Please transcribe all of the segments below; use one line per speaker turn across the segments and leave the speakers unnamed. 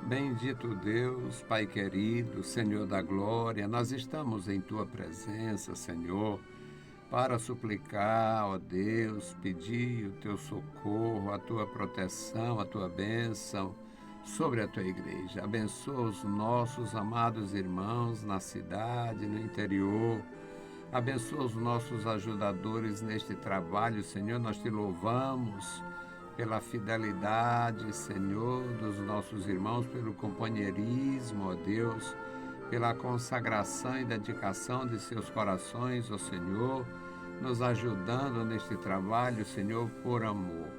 Bendito Deus, Pai querido, Senhor da glória, nós estamos em Tua presença, Senhor, para suplicar, ó Deus, pedir o Teu socorro, a Tua proteção, a Tua bênção sobre a Tua igreja. Abençoa os nossos amados irmãos na cidade, no interior. Abençoa os nossos ajudadores neste trabalho, Senhor. Nós Te louvamos pela fidelidade, Senhor, dos nossos irmãos, pelo companheirismo, ó Deus, pela consagração e dedicação de seus corações, ó Senhor, nos ajudando neste trabalho, Senhor, por amor.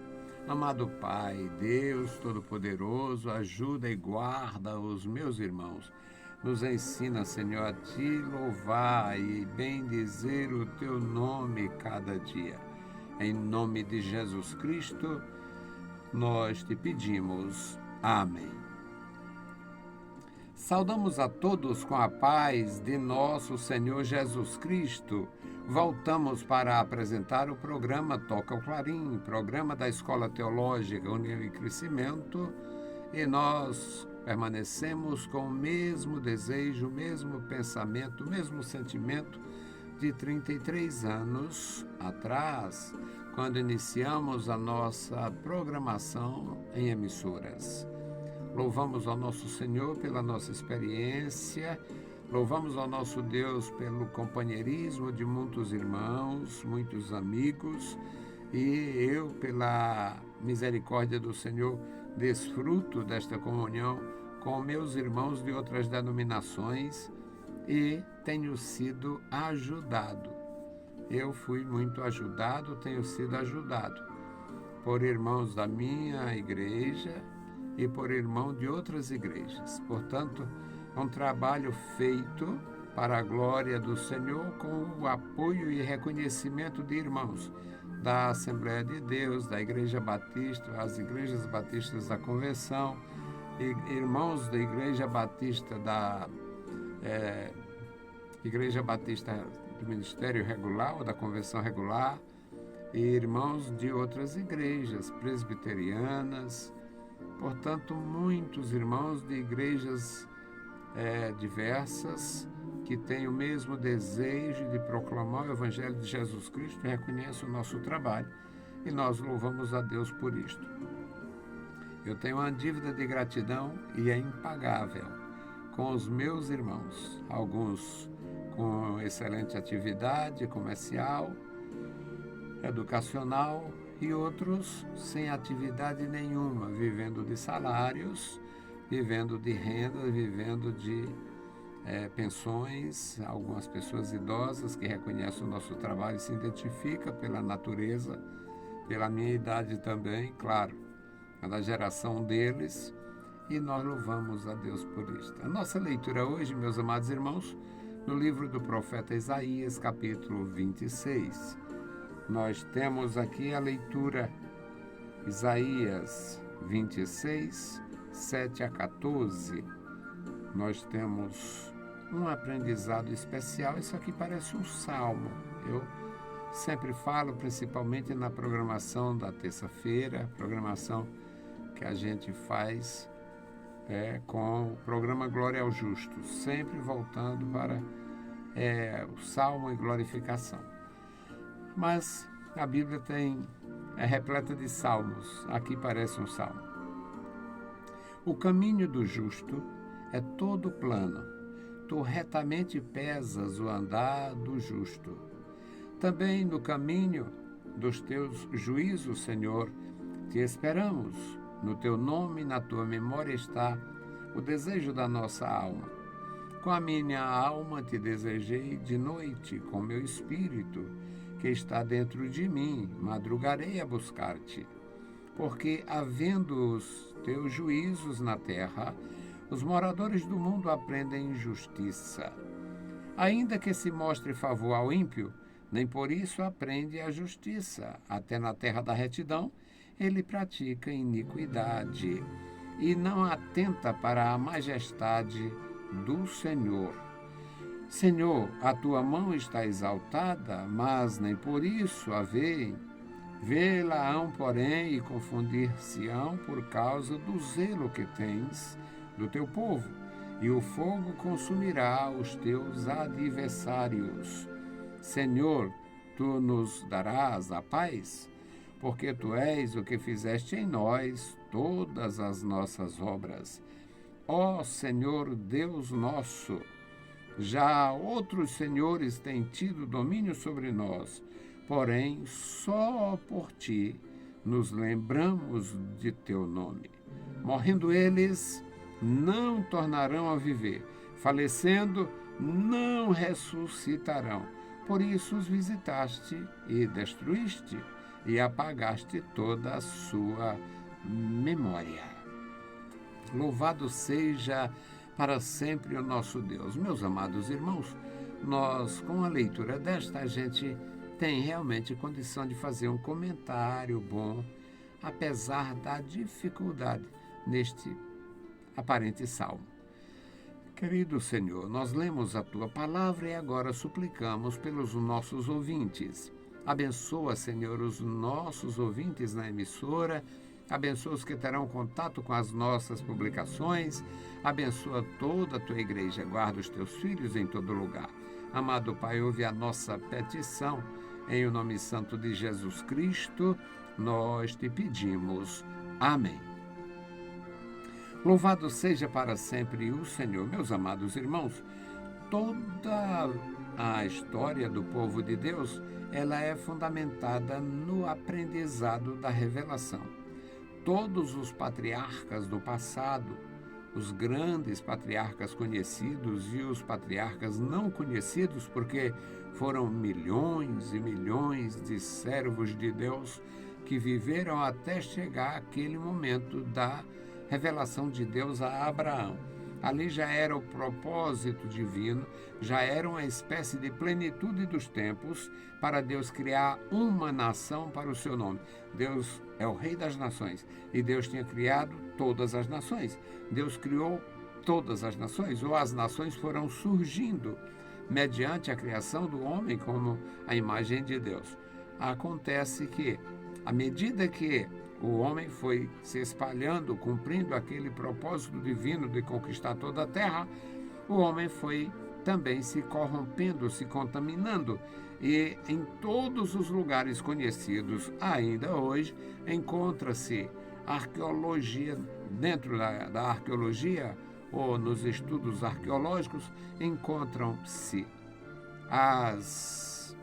Amado Pai, Deus Todo-Poderoso, ajuda e guarda os meus irmãos. Nos ensina, Senhor, a Te louvar e bendizer o Teu nome cada dia. Em nome de Jesus Cristo, nós te pedimos. Amém. Saudamos a todos com a paz de nosso Senhor Jesus Cristo. Voltamos para apresentar o programa Toca o Clarim, programa da Escola Teológica União e Crescimento, e nós permanecemos com o mesmo desejo, o mesmo pensamento, o mesmo sentimento de 33 anos atrás, quando iniciamos a nossa programação em emissoras. Louvamos ao nosso Senhor pela nossa experiência, louvamos ao nosso Deus pelo companheirismo de muitos irmãos, muitos amigos, e eu, pela misericórdia do Senhor, desfruto desta comunhão com meus irmãos de outras denominações e tenho sido ajudado. Eu fui muito ajudado, tenho sido ajudado por irmãos da minha igreja e por irmãos de outras igrejas. Portanto, é um trabalho feito para a glória do Senhor, com o apoio e reconhecimento de irmãos da Assembleia de Deus, da Igreja Batista, as Igrejas Batistas da Convenção, irmãos da Igreja Batista Igreja Batista do Ministério Regular ou da Convenção Regular, e irmãos de outras igrejas presbiterianas, portanto, muitos irmãos de igrejas diversas que têm o mesmo desejo de proclamar o Evangelho de Jesus Cristo e reconhecem o nosso trabalho, e nós louvamos a Deus por isto. Eu tenho uma dívida de gratidão e é impagável com os meus irmãos, alguns com excelente atividade comercial, educacional, e outros sem atividade nenhuma, vivendo de salários, vivendo de renda, vivendo de pensões. Algumas pessoas idosas que reconhecem o nosso trabalho e se identificam pela natureza, pela minha idade também, claro, da geração deles, e nós louvamos a Deus por isto. A nossa leitura hoje, meus amados irmãos, no livro do profeta Isaías, capítulo 26. Nós temos aqui a leitura Isaías 26, 7 a 14. Nós temos um aprendizado especial. Isso aqui parece um salmo. Eu sempre falo, principalmente na programação da terça-feira, programação que a gente faz com o programa Glória ao Justo, sempre voltando para o salmo e glorificação. Mas a Bíblia é repleta de salmos. Aqui parece um salmo. O caminho do justo é todo plano. Tu retamente pesas o andar do justo. Também no caminho dos teus juízos, Senhor, te esperamos. No teu nome e na tua memória está o desejo da nossa alma. Com a minha alma te desejei de noite, com meu espírito que está dentro de mim, madrugarei a buscar-te. Porque, havendo os teus juízos na terra, os moradores do mundo aprendem justiça. Ainda que se mostre favor ao ímpio, nem por isso aprende a justiça. Até na terra da retidão, ele pratica iniquidade e não atenta para a majestade do Senhor. Senhor, a tua mão está exaltada, mas nem por isso a veem. Vê-la-ão, porém, e confundir-se-ão por causa do zelo que tens do teu povo, e o fogo consumirá os teus adversários. Senhor, tu nos darás a paz, porque tu és o que fizeste em nós todas as nossas obras. Ó Senhor Deus nosso, já outros senhores têm tido domínio sobre nós, porém só por ti nos lembramos de teu nome. Morrendo eles, não tornarão a viver. Falecendo, não ressuscitarão. Por isso os visitaste e destruíste, e apagaste toda a sua memória. Louvado seja para sempre o nosso Deus. Meus amados irmãos, nós, com a leitura desta, a gente tem realmente condição de fazer um comentário bom, apesar da dificuldade neste aparente salmo. Querido Senhor, nós lemos a Tua palavra e agora suplicamos pelos nossos ouvintes. Abençoa, Senhor, os nossos ouvintes na emissora, abençoa os que terão contato com as nossas publicações, abençoa toda a Tua igreja, guarda os Teus filhos em todo lugar. Amado Pai, ouve a nossa petição, em o nome santo de Jesus Cristo, nós te pedimos. Amém. Louvado seja para sempre o Senhor. Meus amados irmãos, toda a história do povo de Deus, ela é fundamentada no aprendizado da revelação. Todos os patriarcas do passado, os grandes patriarcas conhecidos e os patriarcas não conhecidos, porque foram milhões e milhões de servos de Deus que viveram até chegar aquele momento da revelação de Deus a Abraão. Ali já era o propósito divino, já era uma espécie de plenitude dos tempos para Deus criar uma nação para o seu nome. Deus é o Rei das nações e Deus tinha criado todas as nações. Deus criou todas as nações, ou as nações foram surgindo mediante a criação do homem como a imagem de Deus. Acontece que, à medida que o homem foi se espalhando, cumprindo aquele propósito divino de conquistar toda a terra, o homem foi também se corrompendo, se contaminando. E em todos os lugares conhecidos, ainda hoje, encontra-se arqueologia. Dentro da arqueologia, ou nos estudos arqueológicos, encontram-se as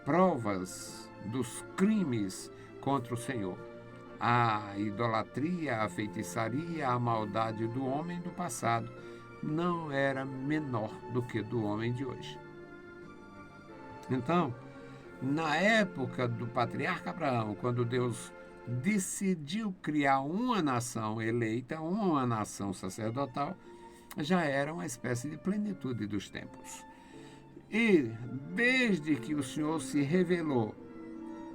provas dos crimes contra o Senhor. A idolatria, a feitiçaria, a maldade do homem do passado não era menor do que do homem de hoje. Então, na época do patriarca Abraão, quando Deus decidiu criar uma nação eleita, uma nação sacerdotal, já era uma espécie de plenitude dos tempos. E desde que o Senhor se revelou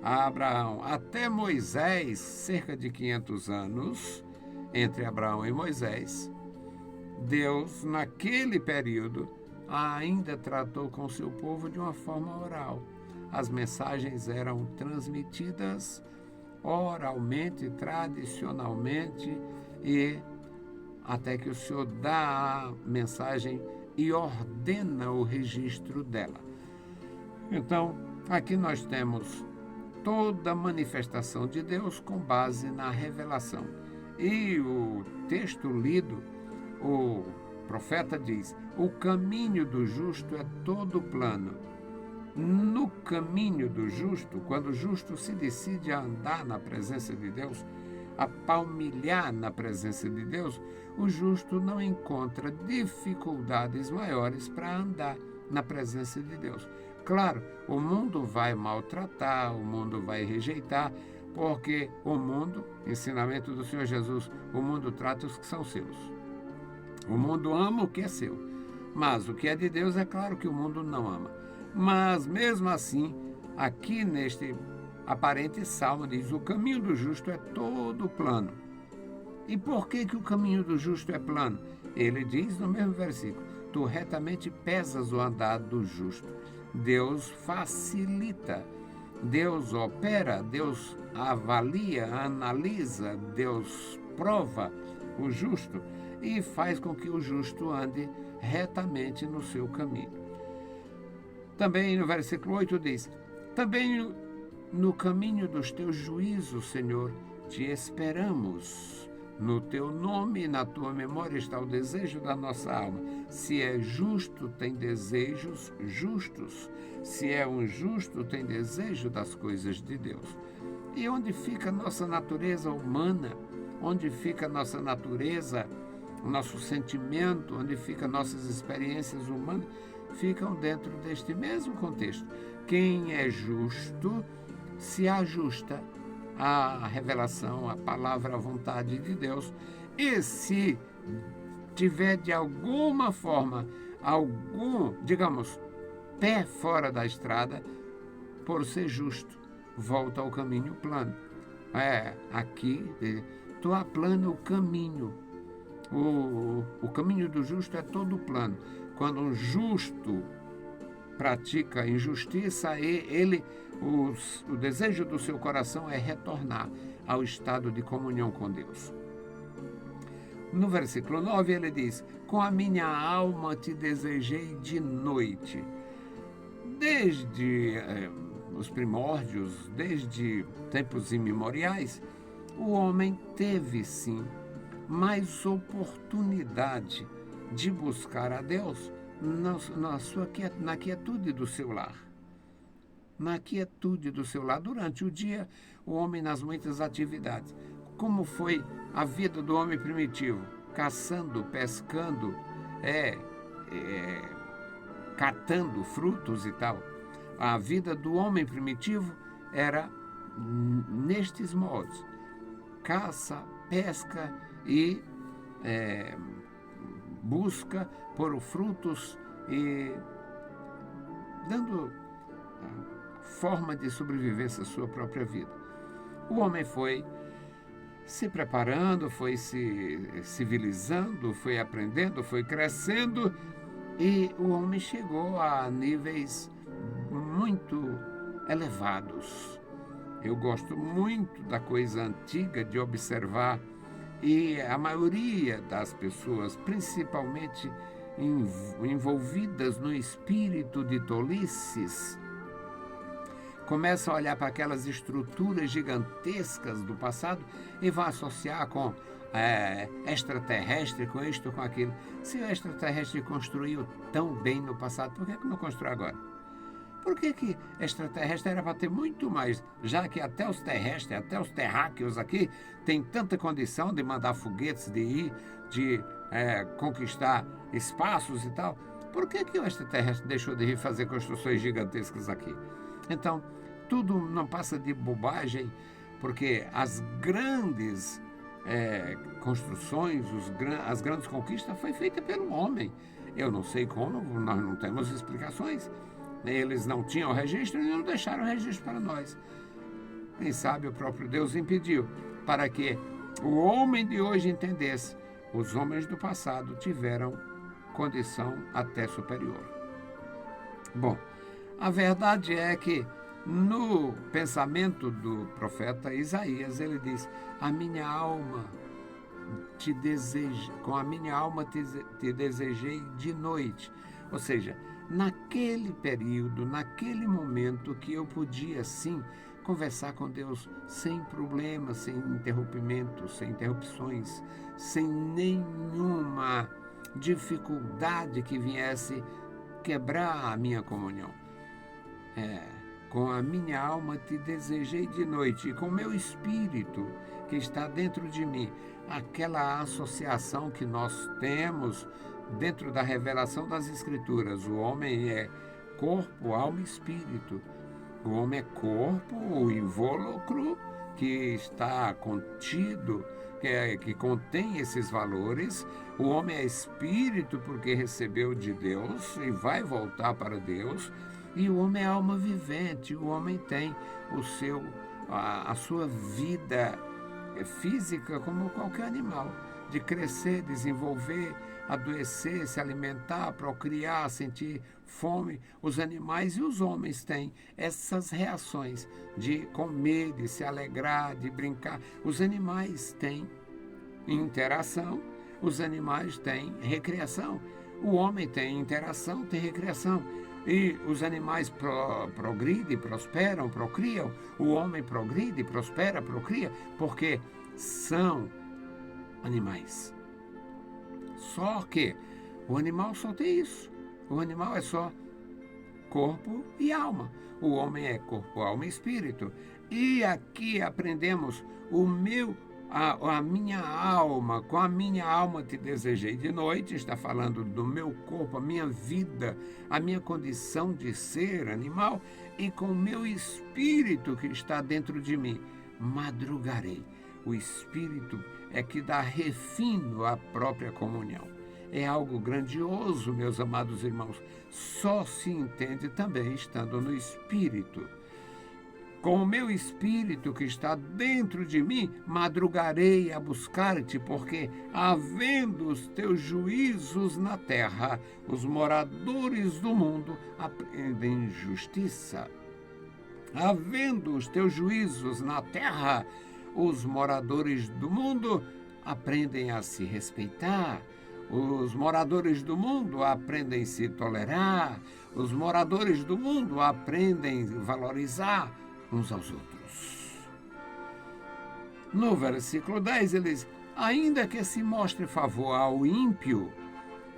a Abraão até Moisés, cerca de 500 anos, entre Abraão e Moisés, Deus, naquele período, ainda tratou com seu povo de uma forma oral. As mensagens eram transmitidas oralmente, tradicionalmente, e até que o Senhor dá a mensagem e ordena o registro dela. Então, aqui nós temos toda a manifestação de Deus com base na revelação. E o texto lido, o profeta diz: o caminho do justo é todo plano. No caminho do justo, quando o justo se decide a andar na presença de Deus, a palmilhar na presença de Deus, o justo não encontra dificuldades maiores para andar na presença de Deus. Claro, o mundo vai maltratar, o mundo vai rejeitar, porque o mundo, ensinamento do Senhor Jesus, o mundo trata os que são seus. O mundo ama o que é seu, mas o que é de Deus é claro que o mundo não ama. Mas mesmo assim, aqui neste aparente salmo diz: o caminho do justo é todo plano. E por que o caminho do justo é plano? Ele diz no mesmo versículo: tu retamente pesas o andar do justo. Deus facilita, Deus opera, Deus avalia, analisa, Deus prova o justo. e faz com que o justo ande retamente no seu caminho. Também no versículo 8 diz: também no caminho dos teus juízos, Senhor, te esperamos. No teu nome e na tua memória está o desejo da nossa alma. Se é justo, tem desejos justos. Se é um justo, tem desejo das coisas de Deus. E onde fica a nossa natureza humana? Onde fica a nossa natureza, o nosso sentimento? Onde ficam nossas experiências humanas? Ficam dentro deste mesmo contexto. Quem é justo se ajusta à revelação, à palavra, à vontade de Deus. E se tiver de alguma forma, digamos, pé fora da estrada, por ser justo, volta ao caminho plano. Aqui, tu aplana o caminho. O caminho do justo é todo plano. Quando um justo pratica injustiça, o desejo do seu coração é retornar ao estado de comunhão com Deus. No versículo 9 ele diz: com a minha alma te desejei de noite. Desde os primórdios, desde tempos imemoriais, o homem teve sim mais oportunidade de buscar a Deus na quietude do seu lar. Na quietude do seu lar. Durante o dia, o homem nas muitas atividades. Como foi a vida do homem primitivo? Caçando, pescando, catando frutos e tal. A vida do homem primitivo era nestes modos: caça, pesca e busca por frutos e dando forma de sobrevivência à sua própria vida. O homem foi se preparando, foi se civilizando, foi aprendendo, foi crescendo, e o homem chegou a níveis muito elevados. Eu gosto muito da coisa antiga, de observar, e a maioria das pessoas, principalmente envolvidas no espírito de tolices, começam a olhar para aquelas estruturas gigantescas do passado e vão associar com extraterrestre, com isto, com aquilo. Se o extraterrestre construiu tão bem no passado, por que não constrói agora? Por que extraterrestre era para ter muito mais, já que até os terrestres, até os terráqueos aqui, têm tanta condição de mandar foguetes, de conquistar espaços e tal? Por que o extraterrestre deixou de ir fazer construções gigantescas aqui? Então, tudo não passa de bobagem, porque as grandes construções, as grandes conquistas foi feita pelo homem. Eu não sei como, nós não temos explicações. Eles não tinham registro e não deixaram registro para nós. Quem sabe o próprio Deus impediu, para que o homem de hoje entendesse: os homens do passado tiveram condição até superior. Bom, a verdade é que no pensamento do profeta Isaías, ele diz: a minha alma te deseja, com a minha alma te desejei de noite. Ou seja, naquele período, naquele momento que eu podia, sim, conversar com Deus sem problemas, sem interrompimentos, sem interrupções, sem nenhuma dificuldade que viesse quebrar a minha comunhão. Com a minha alma te desejei de noite, e com o meu espírito que está dentro de mim, aquela associação que nós temos dentro da revelação das Escrituras. O homem é corpo, alma e espírito. O homem é corpo, o invólucro que está contido, que contém esses valores. O homem é espírito porque recebeu de Deus e vai voltar para Deus. E o homem é alma vivente. O homem tem a sua vida física como qualquer animal, de crescer, desenvolver, adoecer, se alimentar, procriar, sentir fome. Os animais e os homens têm essas reações de comer, de se alegrar, de brincar. Os animais têm interação, os animais têm recreação. O homem tem interação, tem recreação. E os animais progridem, prosperam, procriam. O homem progride, prospera, procria, porque são animais. Só que o animal só tem isso. O animal é só corpo e alma. O homem é corpo, alma e espírito. E aqui aprendemos a minha alma, com a minha alma te desejei de noite, está falando do meu corpo, a minha vida, a minha condição de ser animal, e com o meu espírito que está dentro de mim, madrugarei. O espírito é que dá refino à própria comunhão. É algo grandioso, meus amados irmãos. Só se entende também estando no espírito. Com o meu espírito que está dentro de mim, madrugarei a buscar-te, porque, havendo os teus juízos na terra, os moradores do mundo aprendem justiça. Havendo os teus juízos na terra, os moradores do mundo aprendem a se respeitar. Os moradores do mundo aprendem a se tolerar. Os moradores do mundo aprendem a valorizar uns aos outros. No versículo 10, ele diz: ainda que se mostre favor ao ímpio,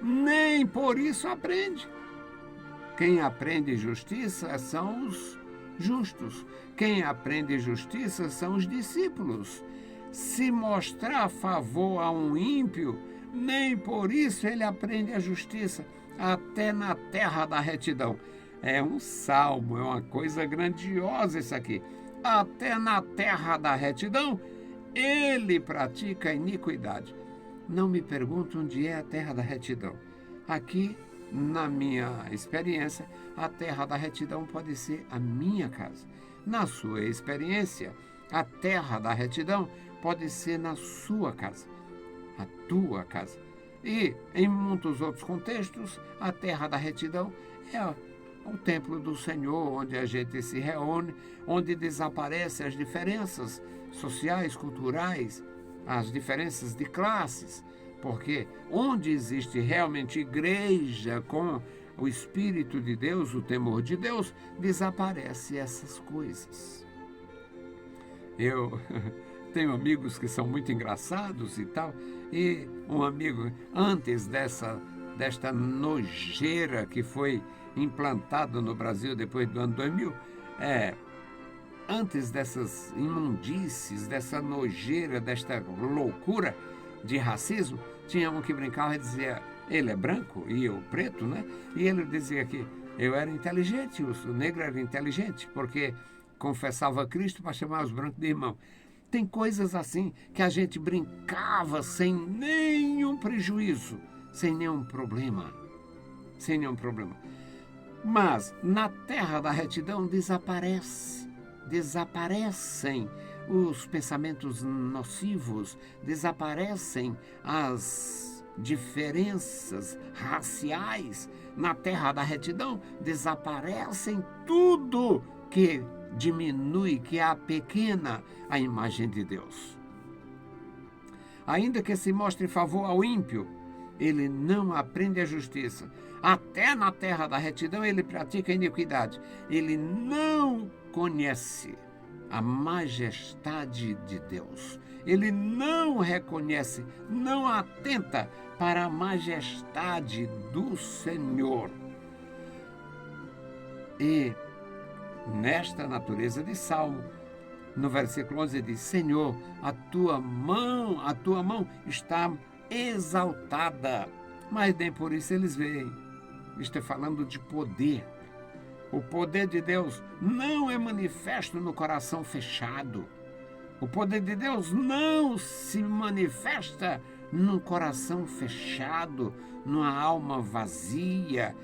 nem por isso aprende. Quem aprende justiça são os justos. Quem aprende justiça são os discípulos. Se mostrar favor a um ímpio, nem por isso ele aprende a justiça, até na terra da retidão. É um salmo, é uma coisa grandiosa isso aqui. Até na terra da retidão, ele pratica a iniquidade. Não me pergunte onde é a terra da retidão. Aqui, na minha experiência, a terra da retidão pode ser a minha casa. Na sua experiência, a terra da retidão pode ser na sua casa, a tua casa. E, em muitos outros contextos, a terra da retidão é o templo do Senhor, onde a gente se reúne, onde desaparecem as diferenças sociais, culturais, as diferenças de classes, porque onde existe realmente igreja com o Espírito de Deus, o temor de Deus, desaparecem essas coisas. Eu tenho amigos que são muito engraçados e tal, e um amigo, antes desta nojeira que foi implantada no Brasil depois do ano 2000, antes dessas imundícies, dessa nojeira, desta loucura de racismo, tinha um que brincava e dizia, ele é branco e eu preto, né? E ele dizia que eu era inteligente, o negro era inteligente, porque confessava Cristo para chamar os brancos de irmão. Tem coisas assim que a gente brincava sem nenhum prejuízo, sem nenhum problema. Sem nenhum problema. Mas na terra da retidão desaparecem os pensamentos nocivos, desaparecem as diferenças raciais. Na terra da retidão desaparecem tudo que diminui, que apequena a imagem de Deus. Ainda que se mostre favor ao ímpio, ele não aprende a justiça. Até na terra da retidão ele pratica a iniquidade. Ele não conhece a majestade de Deus. Ele não reconhece, não atenta para a majestade do Senhor. E nesta natureza de Salmo, no versículo 11 diz, Senhor, a tua mão está exaltada, mas nem por isso eles veem. Estou falando de poder. O poder de Deus não é manifesto no coração fechado. O poder de Deus não se manifesta num coração fechado, numa alma vazia,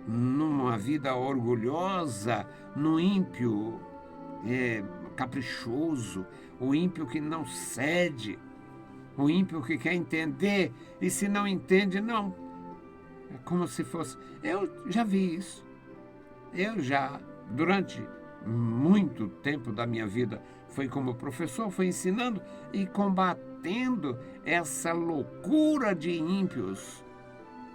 numa vida orgulhosa, no ímpio caprichoso, o ímpio que não cede, o ímpio que quer entender e se não entende, não. É como se fosse... Eu já vi isso. Eu já, durante muito tempo da minha vida, foi como professor, foi ensinando e combatendo essa loucura de ímpios.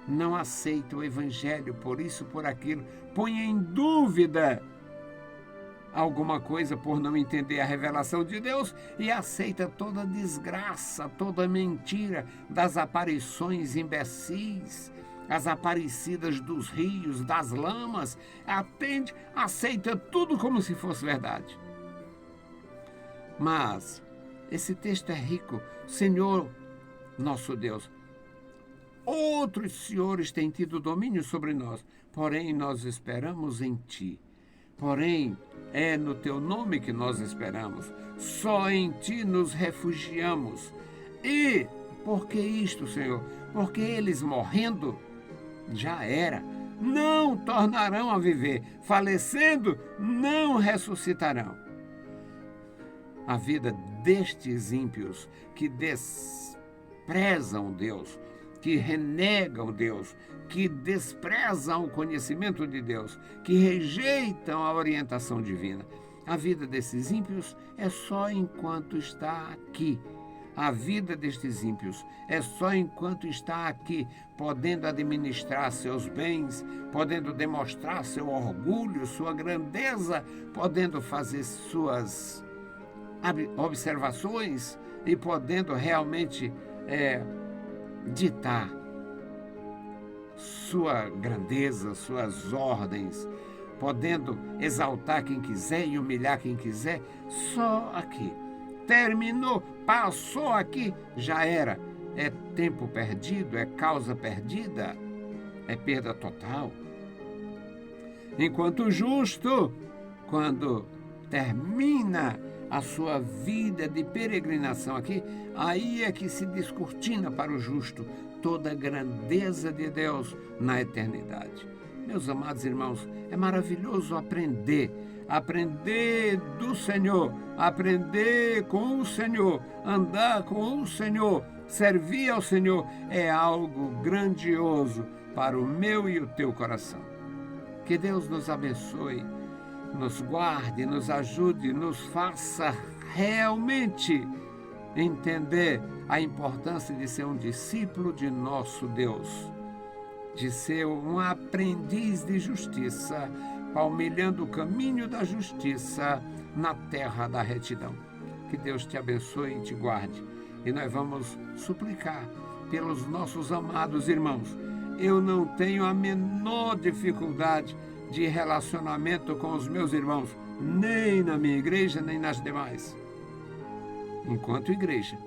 Não aceita o evangelho por isso, por aquilo, põe em dúvida alguma coisa por não entender a revelação de Deus e aceita toda desgraça, toda mentira das aparições imbecis, as aparecidas dos rios, das lamas, aceita tudo como se fosse verdade. Mas esse texto é rico. Senhor, nosso Deus, outros senhores têm tido domínio sobre nós, porém nós esperamos em Ti. Porém, é no Teu nome que nós esperamos. Só em Ti nos refugiamos. E por que isto, Senhor? Porque eles morrendo, já era. Não tornarão a viver. Falecendo, não ressuscitarão. A vida destes ímpios que desprezam Deus, que renegam Deus, que desprezam o conhecimento de Deus, que rejeitam a orientação divina. A vida desses ímpios é só enquanto está aqui. A vida destes ímpios é só enquanto está aqui, podendo administrar seus bens, podendo demonstrar seu orgulho, sua grandeza, podendo fazer suas observações e podendo realmente ditar sua grandeza, suas ordens, podendo exaltar quem quiser e humilhar quem quiser, só aqui. Terminou, passou aqui, já era. É tempo perdido, é causa perdida, é perda total. Enquanto o justo, quando termina a sua vida de peregrinação aqui, aí é que se descortina para o justo toda a grandeza de Deus na eternidade. Meus amados irmãos, é maravilhoso aprender do Senhor, aprender com o Senhor, andar com o Senhor, servir ao Senhor, é algo grandioso para o meu e o teu coração. Que Deus nos abençoe, nos guarde, nos ajude, nos faça realmente entender a importância de ser um discípulo de nosso Deus, de ser um aprendiz de justiça, palmilhando o caminho da justiça na terra da retidão. Que Deus te abençoe e te guarde. E nós vamos suplicar pelos nossos amados irmãos. Eu não tenho a menor dificuldade de relacionamento com os meus irmãos, nem na minha igreja, nem nas demais. Enquanto igreja,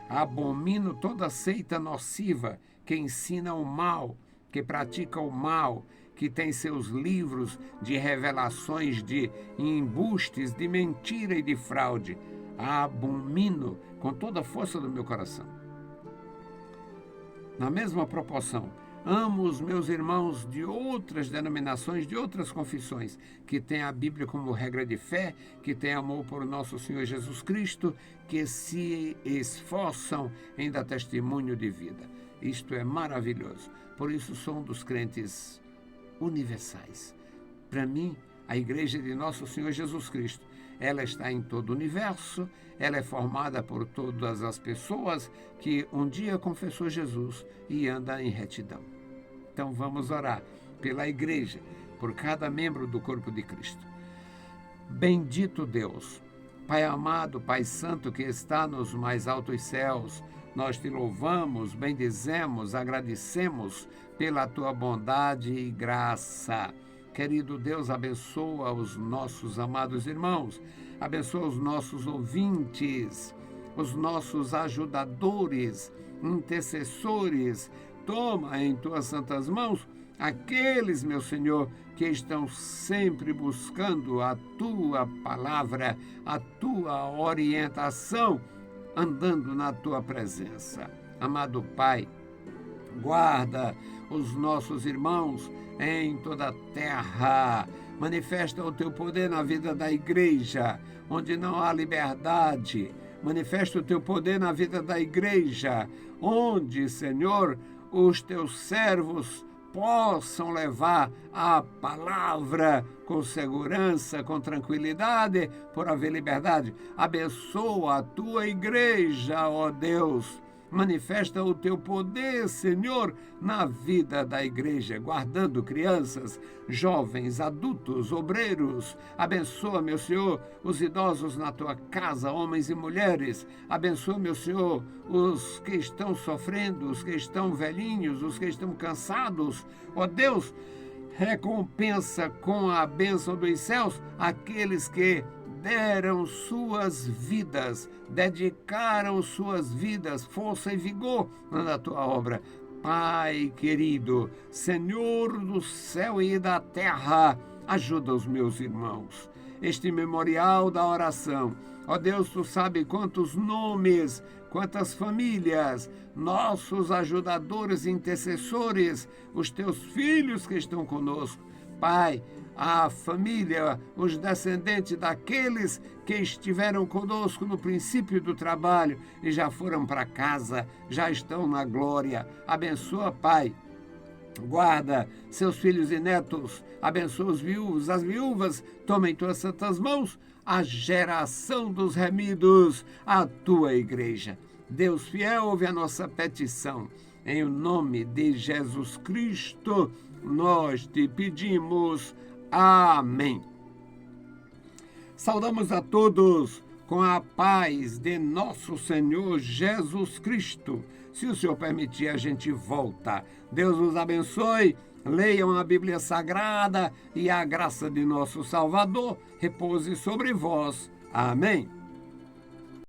abomino toda seita nociva que ensina o mal, que pratica o mal, que tem seus livros de revelações, de embustes, de mentira e de fraude. Abomino com toda a força do meu coração. Na mesma proporção, amo os meus irmãos de outras denominações, de outras confissões, que têm a Bíblia como regra de fé, que têm amor por nosso Senhor Jesus Cristo, que se esforçam em dar testemunho de vida. Isto é maravilhoso. Por isso sou um dos crentes universais. Para mim, a Igreja de nosso Senhor Jesus Cristo, ela está em todo o universo, ela é formada por todas as pessoas que um dia confessou Jesus e anda em retidão. Então vamos orar pela igreja, por cada membro do corpo de Cristo. Bendito Deus, Pai amado, Pai santo que está nos mais altos céus, nós te louvamos, bendizemos, agradecemos pela tua bondade e graça. Querido Deus, abençoa os nossos amados irmãos, abençoa os nossos ouvintes, os nossos ajudadores, intercessores. Toma em tuas santas mãos aqueles, meu Senhor, que estão sempre buscando a tua palavra, a tua orientação, andando na tua presença. Amado Pai, guarda os nossos irmãos em toda a terra. Manifesta o teu poder na vida da igreja, onde não há liberdade. Manifesta o teu poder na vida da igreja, onde, Senhor, os teus servos possam levar a palavra com segurança, com tranquilidade, por haver liberdade. Abençoa a tua igreja, ó Deus. Manifesta o teu poder, Senhor, na vida da igreja, guardando crianças, jovens, adultos, obreiros. Abençoa, meu Senhor, os idosos na tua casa, homens e mulheres. Abençoa, meu Senhor, os que estão sofrendo, os que estão velhinhos, os que estão cansados. Ó Deus, recompensa com a bênção dos céus aqueles que deram suas vidas, dedicaram suas vidas, força e vigor na tua obra. Pai querido, Senhor do céu e da terra, ajuda os meus irmãos. Este memorial da oração, ó Deus, tu sabe quantos nomes, quantas famílias, nossos ajudadores e intercessores, os teus filhos que estão conosco. Pai, a família, os descendentes daqueles que estiveram conosco no princípio do trabalho e já foram para casa, já estão na glória. Abençoa, Pai. Guarda seus filhos e netos, abençoa os viúvos, as viúvas, toma em tuas santas mãos a geração dos remidos, a tua igreja. Deus fiel, ouve a nossa petição. Em o nome de Jesus Cristo, nós te pedimos. Amém. Saudamos a todos com a paz de nosso Senhor Jesus Cristo. Se o Senhor permitir, a gente volta. Deus os abençoe. Leiam a Bíblia Sagrada e a graça de nosso Salvador repouse sobre vós. Amém.